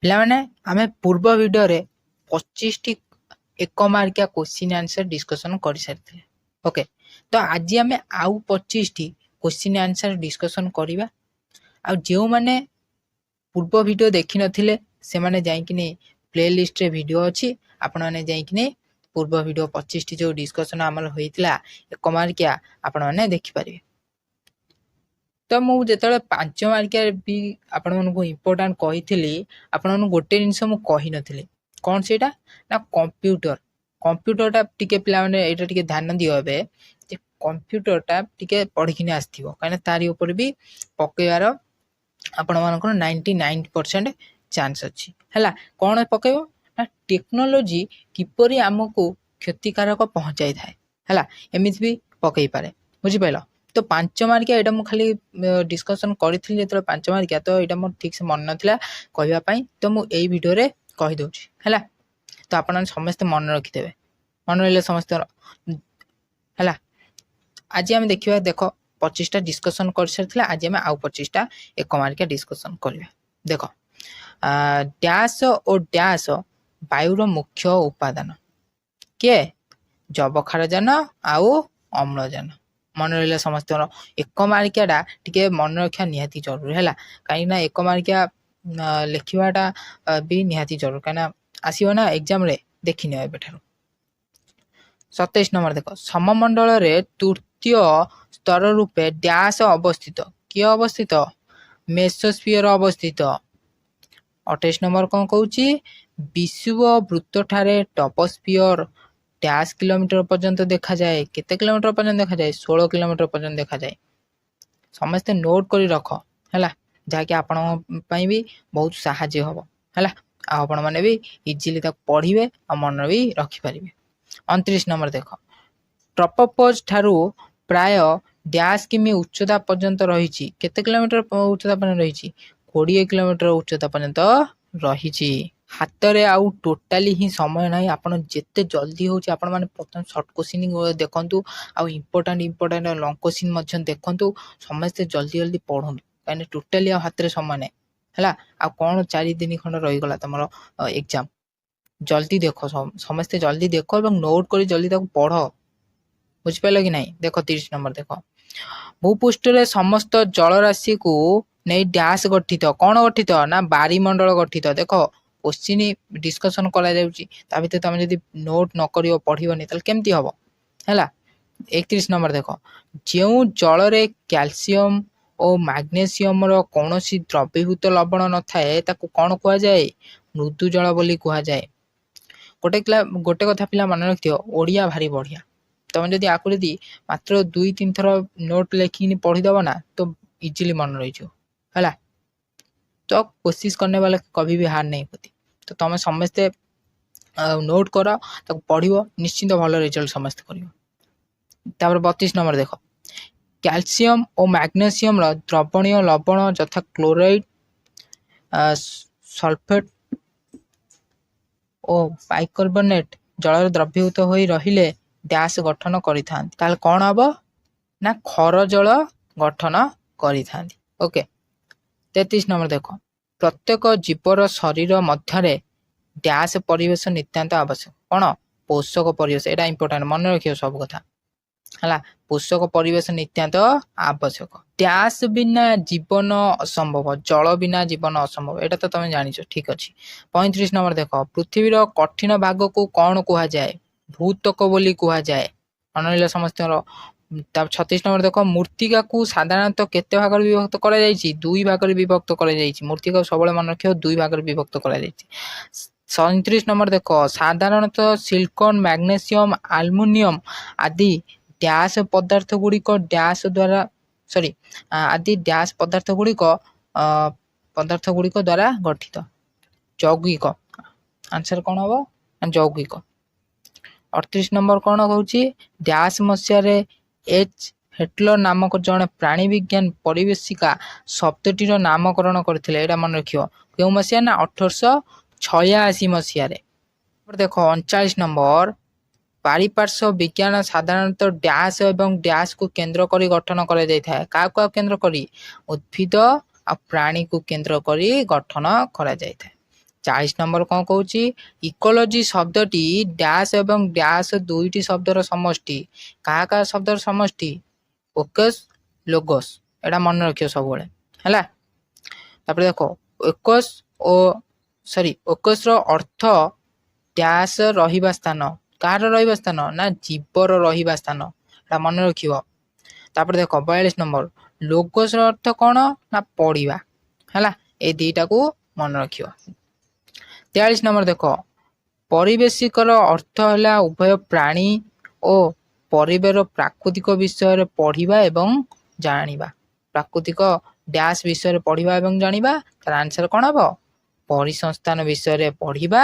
ପିଲାମାନେ ଆମେ ପୂର୍ବ ଭିଡ଼ିଓରେ 25ଟି 1 ମାର୍କିଆ କ୍ୱେଶ୍ଚିନ୍ ଆନ୍ସର ଡିସ୍କସନ୍ କରିସାରିଥିଲେ। ଓକେ, ତ ଆଜି ଆମେ ଆଉ 25ଟି କ୍ୱେଶ୍ଚିନ୍ ଆନ୍ସର ଡିସ୍କସନ୍ କରିବା। ଆଉ ଯେଉଁମାନେ ପୂର୍ବ ଭିଡ଼ିଓ ଦେଖିନଥିଲେ ସେମାନେ ଯାଇକିନି ପ୍ଲେ ଲିଷ୍ଟରେ ଭିଡ଼ିଓ ଅଛି, ଆପଣମାନେ ଯାଇକିନି ପୂର୍ବ ଭିଡ଼ିଓ 25ଟି ଯେଉଁ ଡିସ୍କସନ୍ ଆମର ହୋଇଥିଲା 1 ମାର୍କିଆ ଆପଣମାନେ ଦେଖିପାରିବେ। ତ ମୁଁ ଯେତେବେଳେ 5 ମାର୍କିଆ ବି ଆପଣମାନଙ୍କୁ ଇମ୍ପୋର୍ଟାଣ୍ଟ କହିଥିଲି, ଆପଣମାନଙ୍କୁ ଗୋଟେ ଜିନିଷ ମୁଁ କହିନଥିଲି, କ'ଣ ସେଇଟା ନା କମ୍ପ୍ୟୁଟରଟା ଟିକେ ପିଲାମାନେ ଏଇଟା ଟିକେ ଧ୍ୟାନ ଦିଅ ଏବେ ଯେ କମ୍ପ୍ୟୁଟରଟା ଟିକେ ପଢ଼ିକିନି ଆସିଥିବ, କାହିଁକିନା ତାରି ଉପରେ ବି ପକେଇବାର ଆପଣମାନଙ୍କର 99% ଚାନ୍ସ ଅଛି। ହେଲା, କ'ଣ ପକେଇବ ନା ଟେକ୍ନୋଲୋଜି କିପରି ଆମକୁ କ୍ଷତିକାରକ ପହଞ୍ଚାଇଥାଏ, ହେଲା, ଏମିତି ବି ପକେଇ ପାରେ, ବୁଝିପାରିଲ। ତ 5 ମାର୍କିଆ ଏଇଟା ମୁଁ ଖାଲି ଡିସ୍କସନ୍ କରିଥିଲି ଯେତେବେଳେ 5 ମାର୍କିଆ, ତ ଏଇଟା ମୋର ଠିକ୍ସେ ମନେ ନଥିଲା କହିବା ପାଇଁ, ତ ମୁଁ ଏଇ ଭିଡ଼ିଓରେ କହିଦେଉଛି। ହେଲା, ତ ଆପଣମାନେ ସମସ୍ତେ ମନେ ରଖିଦେବେ, ମନେ ରହିଲେ ସମସ୍ତଙ୍କର। ହେଲା, ଆଜି ଆମେ ଦେଖିବା, ଦେଖ 25ଟା ଡିସ୍କସନ୍ କରିସାରିଥିଲା, ଆଜି ଆମେ ଆଉ 25ଟା 1 ମାର୍କିଆ ଡିସ୍କସନ୍ କରିବା। ଦେଖ, ଡ୍ୟାସ୍ ଓ ଡ୍ୟାସ୍ ବାୟୁର ମୁଖ୍ୟ ଉପାଦାନ କିଏ? ଯବକ୍ଷାରଜାନ ଆଉ ଅମ୍ଳଜାନ। ମନେ ରହିଲା ସମସ୍ତଙ୍କର। 1 ମାର୍କିଆଟା ଟିକେ ମନେ ରଖିବା ନିହାତି ଜରୁରୀ, ହେଲା, କାହିଁକିନା 1 ମାର୍କିଆ ଲେଖିବାଟା ବି ନିହାତି ଜରୁରୀ, କାହିଁକିନା ଆସିବ ନା ଏକ୍ଜାମ୍ରେ, ଦେଖିନିଅ ଏବେଠାରୁ। 27 ନମ୍ବର ଦେଖ, ସମମଣ୍ଡଳରେ ତୃତୀୟ ସ୍ତର ରୂପେ ଡ୍ୟାସ୍ ଅବସ୍ଥିତ। କିଏ ଅବସ୍ଥିତ? ମେସୋସ୍ଫିୟର ଅବସ୍ଥିତ। 28 ନମ୍ବର କ'ଣ କହୁଛି? ବିଷୁବ ବୃତ୍ତଠାରେ ଟପୋସ୍ଫିୟର ଡ୍ୟାସ୍ କିଲୋମିଟର ପର୍ଯ୍ୟନ୍ତ ଦେଖାଯାଏ। କେତେ କିଲୋମିଟର ପର୍ଯ୍ୟନ୍ତ ଦେଖାଯାଏ? 16 କିଲୋମିଟର ପର୍ଯ୍ୟନ୍ତ ଦେଖାଯାଏ। ସମସ୍ତେ ନୋଟ୍ କରି ରଖ, ହେଲା, ଯାହାକି ଆପଣଙ୍କ ପାଇଁ ବି ବହୁତ ସାହାଯ୍ୟ ହେବ, ହେଲା, ଆଉ ଆପଣମାନେ ବି ଇଜିଲି ତାକୁ ପଢ଼ିବେ ଆଉ ମନେ ବି ରଖିପାରିବେ। 29 ନମ୍ବର ଦେଖ, ଟ୍ରପୋପୋଜ ଠାରୁ ପ୍ରାୟ ଡ୍ୟାସ୍ କିମି ଉଚ୍ଚତା ପର୍ଯ୍ୟନ୍ତ ରହିଛି। କେତେ କିଲୋମିଟର ଉଚ୍ଚତା ପର୍ଯ୍ୟନ୍ତ ରହିଛି? 20 କିଲୋମିଟର ଉଚ୍ଚତା ପର୍ଯ୍ୟନ୍ତ ରହିଛି। ହାତରେ ଆଉ ଟୋଟାଲି ହିଁ ସମୟ ନାହିଁ, ଆପଣ ଯେତେ ଜଲ୍ଦି ହେଉଛି ଆପଣମାନେ ପ୍ରଥମେ ସର୍ଟ କୋଶ୍ଚିନ୍ ଦେଖନ୍ତୁ, ଆଉ ଇମ୍ପୋର୍ଟାଣ୍ଟ ଲଙ୍ଗ୍ କୋଶ୍ଚିନ୍ ମଧ୍ୟ ଦେଖନ୍ତୁ। ସମସ୍ତେ ଜଲ୍ଦି ପଢ଼ନ୍ତୁ, କାହିଁକିନା ଟୋଟାଲି ଆଉ ହାତରେ ସମୟ ନାହିଁ, ହେଲା। ଆଉ କ'ଣ 4 ଦିନ ଖଣ୍ଡେ ରହିଗଲା ତୁମର ଏକ୍ଜାମ୍। ଜଲ୍ଦି ଦେଖ, ସମସ୍ତେ ଜଲ୍ଦି ଦେଖ ଏବଂ ନୋଟ୍ କରି ଜଲ୍ଦି ତାକୁ ପଢ଼, ବୁଝିପାରିଲ କି ନାହିଁ। ଦେଖ 30 ନମ୍ବର ଦେଖ, ଭୂପୃଷ୍ଠରେ ସମସ୍ତ ଜଳରାଶିକୁ ନେଇ ଡ୍ୟାସ୍ ଗଠିତ। କ'ଣ ଗଠିତ? ନା ବାରିମଣ୍ଡଳ ଗଠିତ। ଦେଖ କୋଶ୍ଚିନ୍ ଡିସ୍କସନ୍ କରାଯାଉଛି, ତା ଭିତରେ ତୁମେ ଯଦି ନୋଟ୍ ନ କରିବ, ପଢ଼ିବନି, ତାହେଲେ କେମିତି ହେବ, ହେଲା। 31 ନମ୍ବର ଦେଖ, ଯେଉଁ ଜଳରେ କ୍ୟାଲସିୟମ ଓ ମାଗ୍ନେସିୟମର କୌଣସି ଦ୍ରବୀଭୂତ ଲବଣ ନଥାଏ ତାକୁ କ'ଣ କୁହାଯାଏ? ମୃଦୁ ଜଳ ବୋଲି କୁହାଯାଏ। ଗୋଟେ କଥା ପିଲା ମନେ ରଖିଥିବ, ଓଡ଼ିଆ ଭାରି ବଢ଼ିଆ। ତୁମେ ଯଦି ଆକୁ ଯଦି ମାତ୍ର 2-3 ଥର ନୋଟ୍ ଲେଖିକି ପଢ଼ିଦେବ ନା, ତ ଇଜିଲି ମନେ ରହିଯିବ, ହେଲା। ତ କୋशिश करने वाला कभी भी हार नहीं होती। तो तुम समस्ते नोट कर, ताको पढ़िब, निश्चिंत भल रिजल्ट समस्त कर। 32 नंबर देख, कैल्शियम और मैग्नेशियम द्रवणीय लवण यथा क्लोराइड, सल्फेट और बाइकार्बोनेट जल द्रवीभूत हो रहिले डैश गठन करें। कौन हम ना खर जल गठन करें। ओके, 33 नंबर देख, प्रत्येक जीवर शरीर मध्य डैश परिवेश नितांत आवश्यक। कौन? पोषक परिवेश। एटा इंपोर्टेंट, मन रखियो सब कथा, है। पोषक परिवेश नितांत आवश्यक। डैश बिना जीवन असंभव, जल बिना जीवन असंभव, एटा तो तुम जान, ठीक अच्छे। 35 नंबर देख, पृथ्वीर कठिन भाग को कौन कह जाए? भूतक बोली कह जाए। मन रहा समस्त। 36 नंबर देख, मूर्तिका को साधारणतः केते भाग विभक्त करा जायछि? 2 भाग विभक्त करा जायछि। मूर्तिका सब मन रखियो 2 भाग विभक्त करा जायछि। 37 नंबर देख, साधारणतः सिलिकॉन, मैग्नेशियम, एल्युमिनियम आदि डैश पदार्थ गुड़िक डैश द्वारा आदि डैश पदार्थ गुड़िक द्वारा गठित। यौगिक, आंसर कौन हम? यौगिक। 38 नंबर कौन कहूँ? डैश मसीह एच हेटलर नामक जड़े प्राणी विज्ञान परिवेशिका शब्दटीर नामकरण करते। यहाँ मन रख, क्यों मसीहा ना 1886 मसीह। देख 39 नंबर, पारिपार्श्व विज्ञान साधारणतः डैश एवं डैश को केंद्र करी गठन करा जायଥାଏ। काको केंद्र करी? उद्भिद आ प्राणी को केंद्र करी गठन करा जायଥାଏ। 40 नंबर कौन कौच इकोलोजी शब्दटी डैश एवं डैश दुईटी शब्दर समष्टि क्या शब्दर समष्टि ओकस लोगस एटा मन रखियो सब है देख ओकस ओ सॉरी ओकस रो अर्थ डैश रहिबा स्थान कार रहिबा स्थान ना जीवर रहिबा स्थान एटा मन रखियो देख 42 नंबर लोगस रो अर्थ कौन ना पढ़िबा है ए दुईटा को मन रखियो 43 नंबर देख परिवेशिकर अर्थ है उभय प्राणी और परिवेर प्राकृतिक विषय पढ़िबा एवं जानिबा प्राकृतिक डैश विषय पढ़िबा एवं जानिबा तार आंसर कौन हम परिसंस्थान विषय पढ़िबा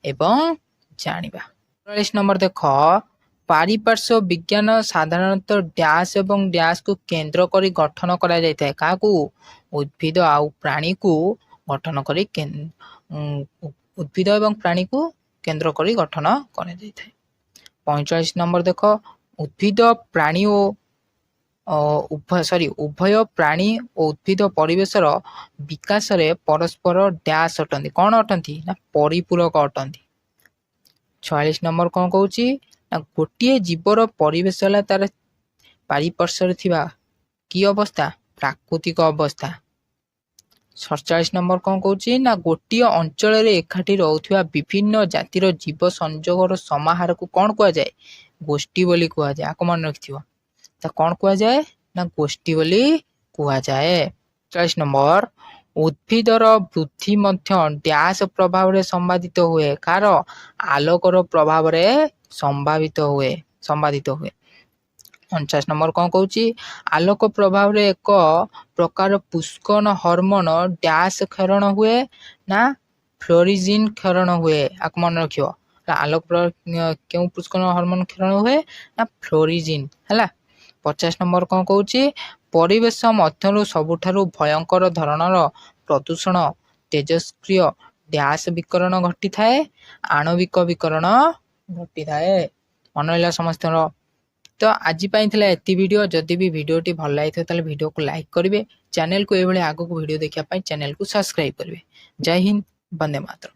एवं जानिबा 44 नंबर देख पारिपार्श्व विज्ञान साधारणतः डैश एवं डैश को केंद्र करी गठन करा जायଥାଏ काकू उद्भिद आउ प्राणी को गठन करी उद्भिद एवं प्राणी को केंद्र करी गठन करा जायଥାଏ 45 नंबर देख उद्भिद प्राणी उभय प्राणी और उद्भिद परिवेशर विकास रे परस्पर डैश अटंती कौन अटंती ना परिपूरक अटंती 46 नंबर कौन कहूँ ना गोटे जीवर परिवेश है तार पारिपार्श्व थिबा की अवस्था प्राकृतिक अवस्था 47 नंबर कौन कहूँ ना गोटे अंचल एकाठी रोथुवा विभिन्न जातिर जीव संजोगर समाहार को कौन कह जाए गोष्ठी बोली कह जाए आपको मन रखिथिबो तो कौन कह जाए ना गोष्ठी बोली कह जाए 40 नंबर उद्भिदर वृद्धि मध्य डैश प्रभाव रे संवादित हुए कार आलोकर प्रभाव रे संभावित हुए 49 नंबर कौन कहूँ आलोक प्रभाव रे एक प्रकार पुष्कन हार्मोन डैश क्षरण हुए ना फ्लोरिजिन क्षरण हुए आपको मन रखियो आलोक क्यों पुष्कन हार्मोन क्षरण हुए ना फ्लोरिजिन है 50 नंबर कौन कहूँ परिवेश मध्य सबुठारु भयंकर धरणर प्रदूषण तेजस्क्रिय डैश विकरण घटी थाए आणविक विकरण घटी थाए मन रहा समस्त तो आज एति वीडियो जदि भी वीडियोटी भल लगी ताले वीडियो को लाइक करेंगे चैनल को ये आगो वीडियो देखा चैनल को सब्सक्राइब करेंगे जय हिंद वंदे मातरम।